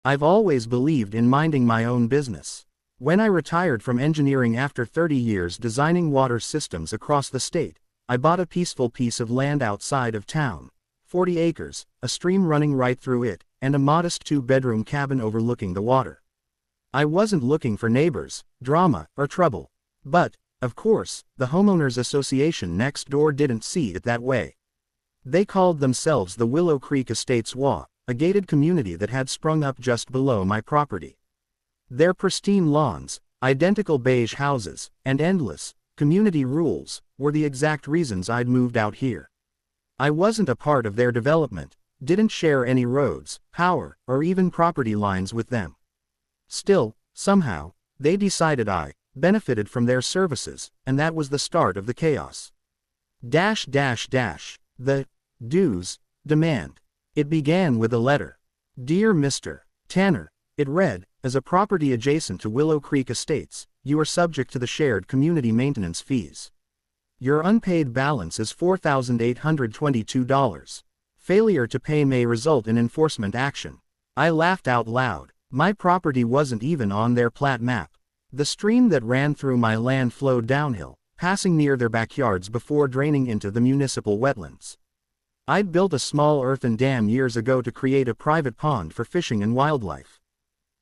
I've always believed in minding my own business. When I retired from engineering after 30 years designing water systems across the state, I bought a peaceful piece of land outside of town. 40 acres, a stream running right through it, and a modest 2-bedroom cabin overlooking the water. I wasn't looking for neighbors, drama, or trouble. But, of course, the homeowners association next door didn't see it that way. They called themselves the Willow Creek Estates WA, a gated community that had sprung up just below my property. Their pristine lawns, identical beige houses, and endless community rules were the exact reasons I'd moved out here. I wasn't a part of their development, didn't share any roads, power, or even property lines with them. Still, somehow, they decided I benefited from their services, and that was the start of the chaos. The dues demand. It began with a letter. Dear Mr. Tanner, it read, as a property adjacent to Willow Creek Estates, you are subject to the shared community maintenance fees. Your unpaid balance is $4,822. Failure to pay may result in enforcement action. I laughed out loud. My property wasn't even on their plat map. The stream that ran through my land flowed downhill, passing near their backyards before draining into the municipal wetlands. I'd built a small earthen dam years ago to create a private pond for fishing and wildlife.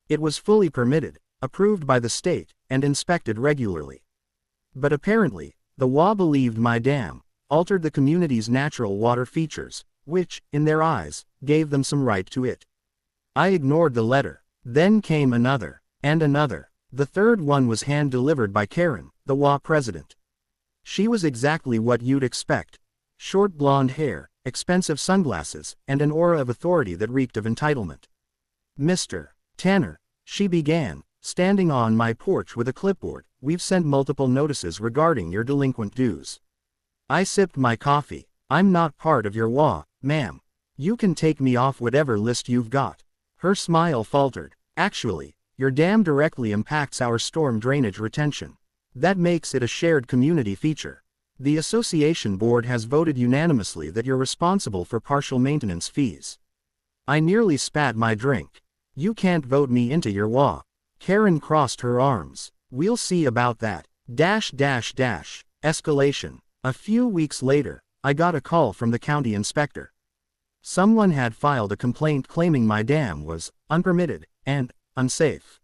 It was fully permitted, approved by the state, and inspected regularly. But apparently, the WA believed my dam altered the community's natural water features, which, in their eyes, gave them some right to it. I ignored the letter. Then came another, and another. The third one was hand-delivered by Karen, the WA president. She was exactly what you'd expect. Short blonde hair, expensive sunglasses, and an aura of authority that reeked of entitlement. Mr. Tanner, she began, standing on my porch with a clipboard, we've sent multiple notices regarding your delinquent dues. I sipped my coffee. I'm not part of your WA, ma'am. You can take me off whatever list you've got. Her smile faltered. Actually, your dam directly impacts our storm drainage retention. That makes it a shared community feature. The association board has voted unanimously that you're responsible for partial maintenance fees. I nearly spat my drink. You can't vote me into your WA. Karen crossed her arms. We'll see about that. Escalation. A few weeks later, I got a call from the county inspector. Someone had filed a complaint claiming my dam was unpermitted and unsafe.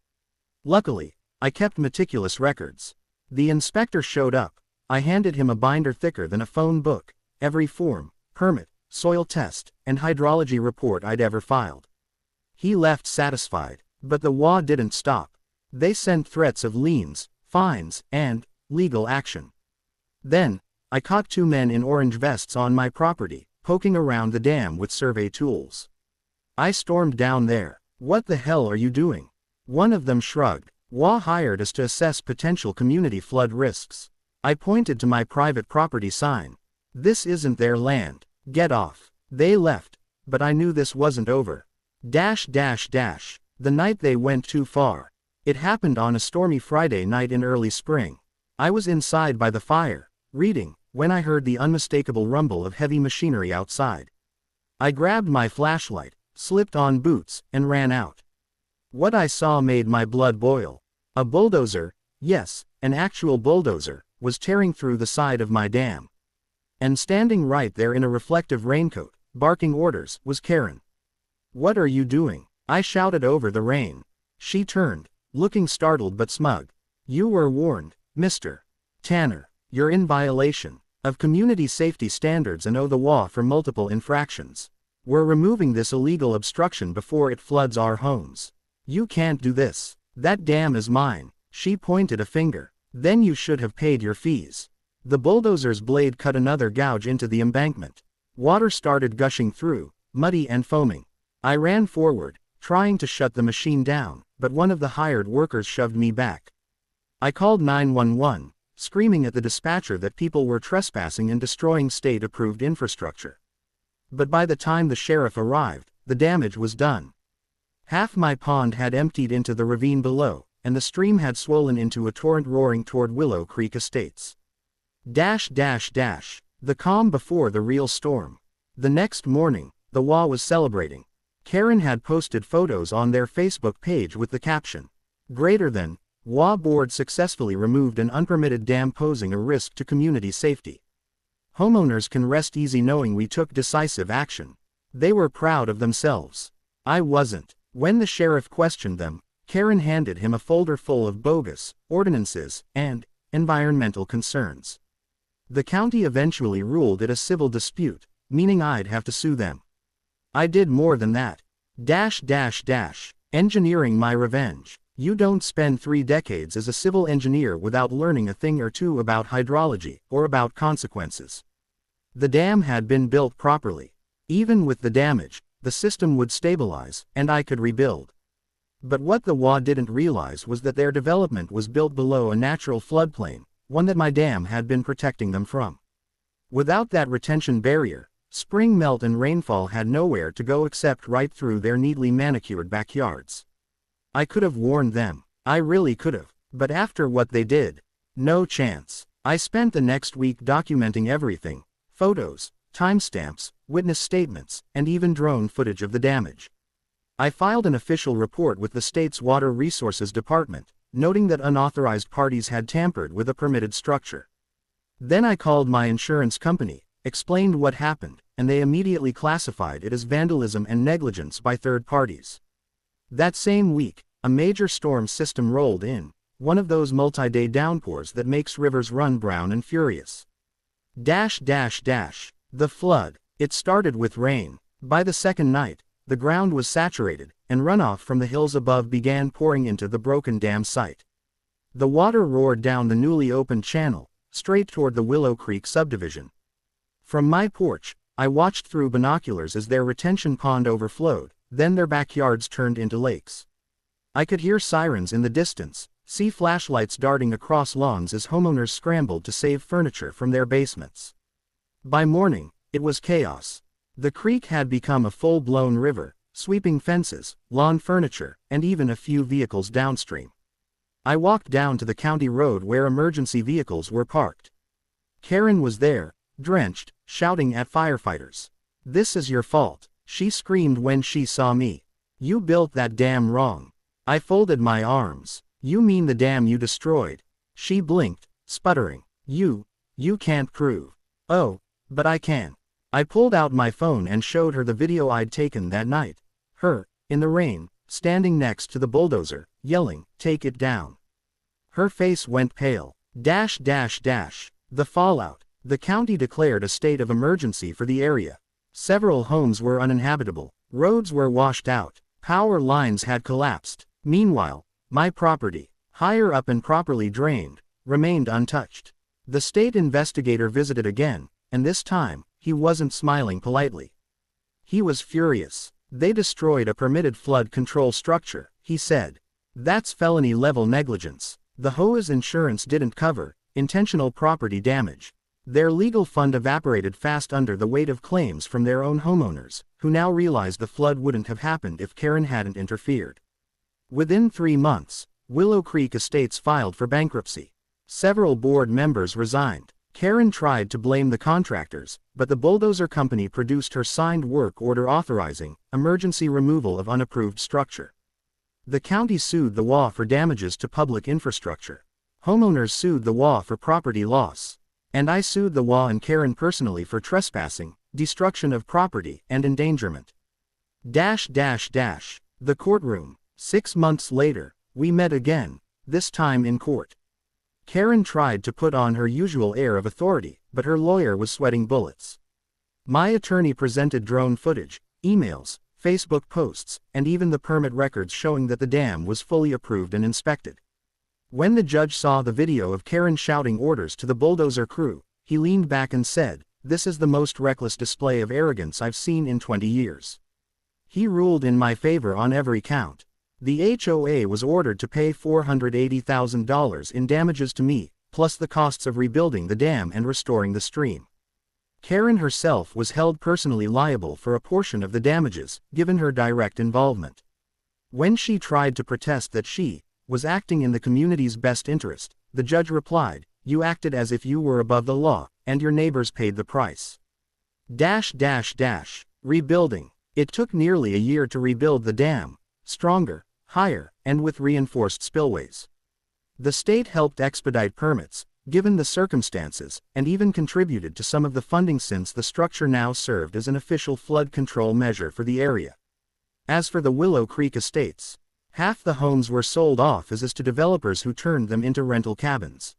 Luckily, I kept meticulous records. The inspector showed up. I handed him a binder thicker than a phone book, every form, permit, soil test, and hydrology report I'd ever filed. He left satisfied, but the WA didn't stop. They sent threats of liens, fines, and legal action. Then, I caught 2 men in orange vests on my property, poking around the dam with survey tools. I stormed down there. What the hell are you doing? One of them shrugged. WA hired us to assess potential community flood risks. I pointed to my private property sign. This isn't their land. Get off. They left, but I knew this wasn't over. The night they went too far. It happened on a stormy Friday night in early spring. I was inside by the fire, reading, when I heard the unmistakable rumble of heavy machinery outside. I grabbed my flashlight, slipped on boots, and ran out. What I saw made my blood boil. A bulldozer, yes, an actual bulldozer, was tearing through the side of my dam. And standing right there in a reflective raincoat, barking orders, was Karen. What are you doing? I shouted over the rain. She turned, looking startled but smug. You were warned, Mr. Tanner. You're in violation of community safety standards and owe the WA for multiple infractions. We're removing this illegal obstruction before it floods our homes. You can't do this. That dam is mine. She pointed a finger. Then you should have paid your fees. The bulldozer's blade cut another gouge into the embankment. Water started gushing through, muddy and foaming. I ran forward, trying to shut the machine down, but one of the hired workers shoved me back. I called 911, screaming at the dispatcher that people were trespassing and destroying state-approved infrastructure. But by the time the sheriff arrived, the damage was done. Half my pond had emptied into the ravine below, and the stream had swollen into a torrent roaring toward Willow Creek Estates. The calm before the real storm. The next morning, the WA was celebrating. Karen had posted photos on their Facebook page with the caption, "Greater than, WA board successfully removed an unpermitted dam posing a risk to community safety. Homeowners can rest easy knowing we took decisive action." They were proud of themselves. I wasn't. When the sheriff questioned them, Karen handed him a folder full of bogus ordinances and environmental concerns. The county eventually ruled it a civil dispute, meaning I'd have to sue them. I did more than that. Engineering my revenge. You don't spend 3 decades as a civil engineer without learning a thing or two about hydrology or about consequences. The dam had been built properly. Even with the damage, the system would stabilize, and I could rebuild. But what the WA didn't realize was that their development was built below a natural floodplain, one that my dam had been protecting them from. Without that retention barrier, spring melt and rainfall had nowhere to go except right through their neatly manicured backyards. I could have warned them. I really could have. But after what they did, no chance. I spent the next week documenting everything: photos, timestamps, witness statements, and even drone footage of the damage. I filed an official report with the state's Water Resources Department, noting that unauthorized parties had tampered with a permitted structure. Then I called my insurance company, explained what happened, and they immediately classified it as vandalism and negligence by third parties. That same week, a major storm system rolled in, one of those multi-day downpours that makes rivers run brown and furious. The flood. It started with rain. By the second night, the ground was saturated, and runoff from the hills above began pouring into the broken dam site. The water roared down the newly opened channel, straight toward the Willow Creek subdivision. From my porch, I watched through binoculars as their retention pond overflowed, then their backyards turned into lakes. I could hear sirens in the distance, see flashlights darting across lawns as homeowners scrambled to save furniture from their basements. By morning, it was chaos. The creek had become a full-blown river, sweeping fences, lawn furniture, and even a few vehicles downstream. I walked down to the county road where emergency vehicles were parked. Karen was there, drenched, shouting at firefighters. "This is your fault," she screamed when she saw me. "You built that dam wrong." I folded my arms. "You mean the dam you destroyed?" She blinked, sputtering. You can't prove." "Oh, but I can." I pulled out my phone and showed her the video I'd taken that night. Her, in the rain, standing next to the bulldozer, yelling, "Take it down." Her face went pale. The fallout. The county declared a state of emergency for the area. Several homes were uninhabitable. Roads were washed out. Power lines had collapsed. Meanwhile, my property, higher up and properly drained, remained untouched. The state investigator visited again, and this time, he wasn't smiling politely. He was furious. "They destroyed a permitted flood control structure," he said. "That's felony-level negligence. The HOA's insurance didn't cover intentional property damage." Their legal fund evaporated fast under the weight of claims from their own homeowners, who now realized the flood wouldn't have happened if Karen hadn't interfered. Within 3 months, Willow Creek Estates filed for bankruptcy. Several board members resigned. Karen tried to blame the contractors, but the bulldozer company produced her signed work order authorizing emergency removal of unapproved structure. The county sued the WA for damages to public infrastructure. Homeowners sued the WA for property loss. And I sued the WA and Karen personally for trespassing, destruction of property, and endangerment. The courtroom. 6 months later, we met again, this time in court. Karen tried to put on her usual air of authority, but her lawyer was sweating bullets. My attorney presented drone footage, emails, Facebook posts, and even the permit records showing that the dam was fully approved and inspected. When the judge saw the video of Karen shouting orders to the bulldozer crew, he leaned back and said, "This is the most reckless display of arrogance I've seen in 20 years. He ruled in my favor on every count. The HOA was ordered to pay $480,000 in damages to me, plus the costs of rebuilding the dam and restoring the stream. Karen herself was held personally liable for a portion of the damages, given her direct involvement. When she tried to protest that she was acting in the community's best interest, the judge replied, "You acted as if you were above the law, and your neighbors paid the price." Rebuilding. It took nearly a year to rebuild the dam, stronger, higher, and with reinforced spillways. The state helped expedite permits, given the circumstances, and even contributed to some of the funding since the structure now served as an official flood control measure for the area. As for the Willow Creek estates, half the homes were sold off as is to developers who turned them into rental cabins.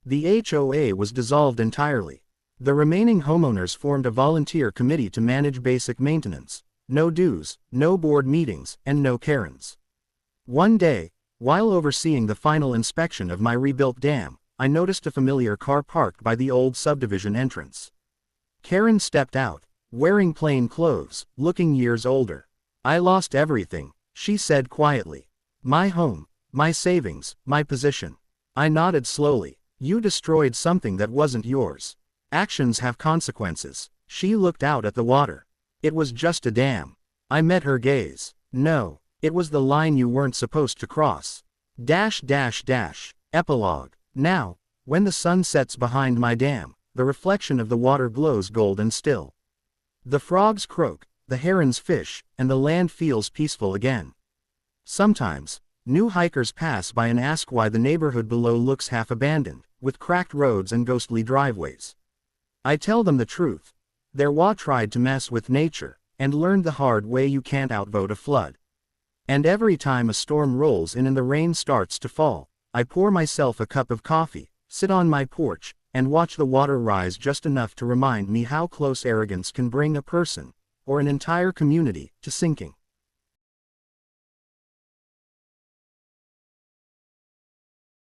The HOA was dissolved entirely. The remaining homeowners formed a volunteer committee to manage basic maintenance. No dues, no board meetings, and no Karens. One day, while overseeing the final inspection of my rebuilt dam, I noticed a familiar car parked by the old subdivision entrance. Karen stepped out, wearing plain clothes, looking years older. "I lost everything," she said quietly. "My home, my savings, my position." I nodded slowly. "You destroyed something that wasn't yours. Actions have consequences." She looked out at the water. "It was just a dam." I met her gaze. "No, it was the line you weren't supposed to cross." Epilogue. Now, when the sun sets behind my dam, the reflection of the water glows golden still. The frogs croak, the herons fish, and the land feels peaceful again. Sometimes, new hikers pass by and ask why the neighborhood below looks half abandoned, with cracked roads and ghostly driveways. I tell them the truth. Their wa tried to mess with nature, and learned the hard way you can't outvote a flood. And every time a storm rolls in and the rain starts to fall, I pour myself a cup of coffee, sit on my porch, and watch the water rise just enough to remind me how close arrogance can bring a person, or an entire community, to sinking.